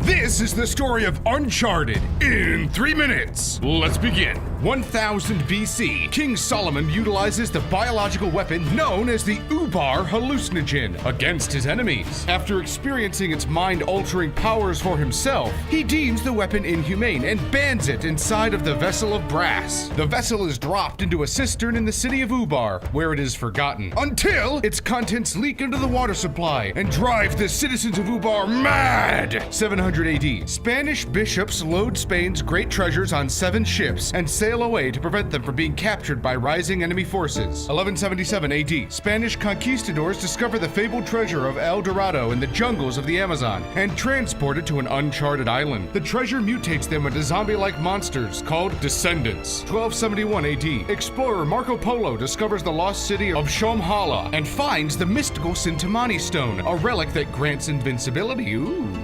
This is the story of Uncharted in 3 minutes. Let's begin. 1000 BC, King Solomon utilizes the biological weapon known as the Ubar hallucinogen against his enemies. After experiencing its mind-altering powers for himself, he deems the weapon inhumane and bans it inside of the vessel of brass. The vessel is dropped into a cistern in the city of Ubar, where it is forgotten, until its contents leak into the water supply and drive the citizens of Ubar mad. 700 AD, Spanish bishops load Spain's great treasures on 7 ships and sail away to prevent them from being captured by rising enemy forces. 1177 AD, Spanish conquistadors discover the fabled treasure of El Dorado in the jungles of the Amazon and transport it to an uncharted island. The treasure mutates them into zombie-like monsters called descendants. 1271 AD, explorer Marco Polo discovers the lost city of Shomhala and finds the mystical Sintamani stone, a relic that grants invincibility.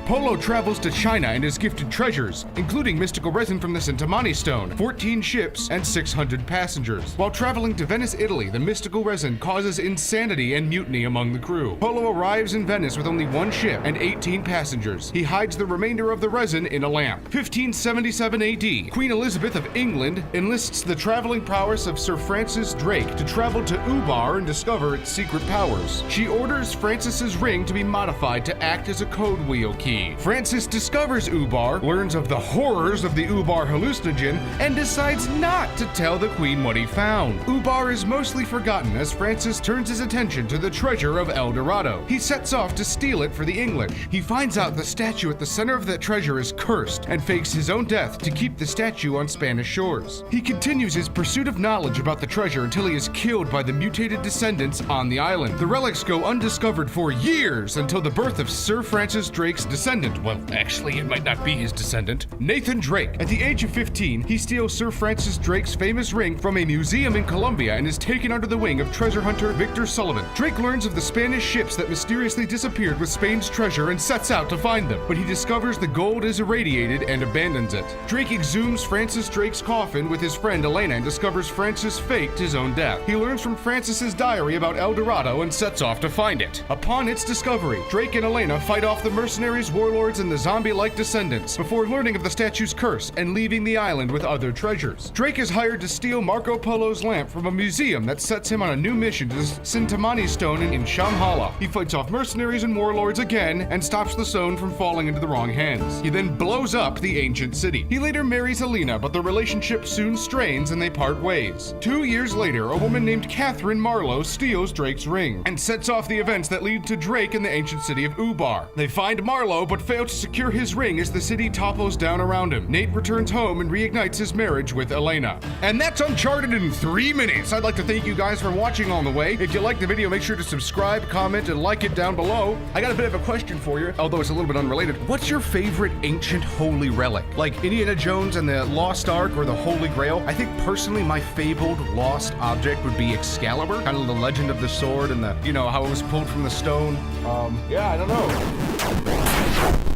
Polo travels to China and is gifted treasures, including mystical resin from the Sintamani stone, 14 ships, and 600 passengers. While traveling to Venice, Italy, the mystical resin causes insanity and mutiny among the crew. Polo arrives in Venice with only 1 ship and 18 passengers. He hides the remainder of the resin in a lamp. 1577 AD, Queen Elizabeth of England enlists the traveling prowess of Sir Francis Drake to travel to Ubar and discover its secret powers. She orders Francis's ring to be modified to act as a code wheel key. Francis discovers Ubar, learns of the horrors of the Ubar hallucinogen, and decides not to tell the Queen what he found. Ubar is mostly forgotten as Francis turns his attention to the treasure of El Dorado. He sets off to steal it for the English. He finds out the statue at the center of that treasure is cursed and fakes his own death to keep the statue on Spanish shores. He continues his pursuit of knowledge about the treasure until he is killed by the mutated descendants on the island. The relics go undiscovered for years until the birth of Sir Francis Drake's descendant. Well, actually, it might not be his descendant. Nathan Drake. At the age of 15, he steals Sir Francis Drake's famous ring from a museum in Colombia and is taken under the wing of treasure hunter Victor Sullivan. Drake learns of the Spanish ships that mysteriously disappeared with Spain's treasure and sets out to find them, but he discovers the gold is irradiated and abandons it. Drake exhumes Francis Drake's coffin with his friend Elena and discovers Francis faked his own death. He learns from Francis's diary about El Dorado and sets off to find it. Upon its discovery, Drake and Elena fight off the mercenaries, warlords, and the zombie-like descendants before learning of the statue's curse and leaving the island with other treasures. Drake is hired to steal Marco Polo's lamp from a museum that sets him on a new mission to the Sintamani stone in Shomhala. He fights off mercenaries and warlords again and stops the stone from falling into the wrong hands. He then blows up the ancient city. He later marries Helena, but the relationship soon strains and they part ways. 2 years later, a woman named Catherine Marlowe steals Drake's ring and sets off the events that lead to Drake in the ancient city of Ubar. They find Marlowe but fail to secure his ring as the city topples down around him. Nate returns home and reignites his marriage with Elena. And that's Uncharted in 3 minutes. I'd like to thank you guys for watching on the way. If you liked the video, make sure to subscribe, comment, and like it down below. I got a bit of a question for you, although it's a little bit unrelated. What's your favorite ancient holy relic? Like Indiana Jones and the Lost Ark or the Holy Grail? I think personally my fabled lost object would be Excalibur. Kind of the legend of the sword and the, how it was pulled from the stone. Yeah, I don't know.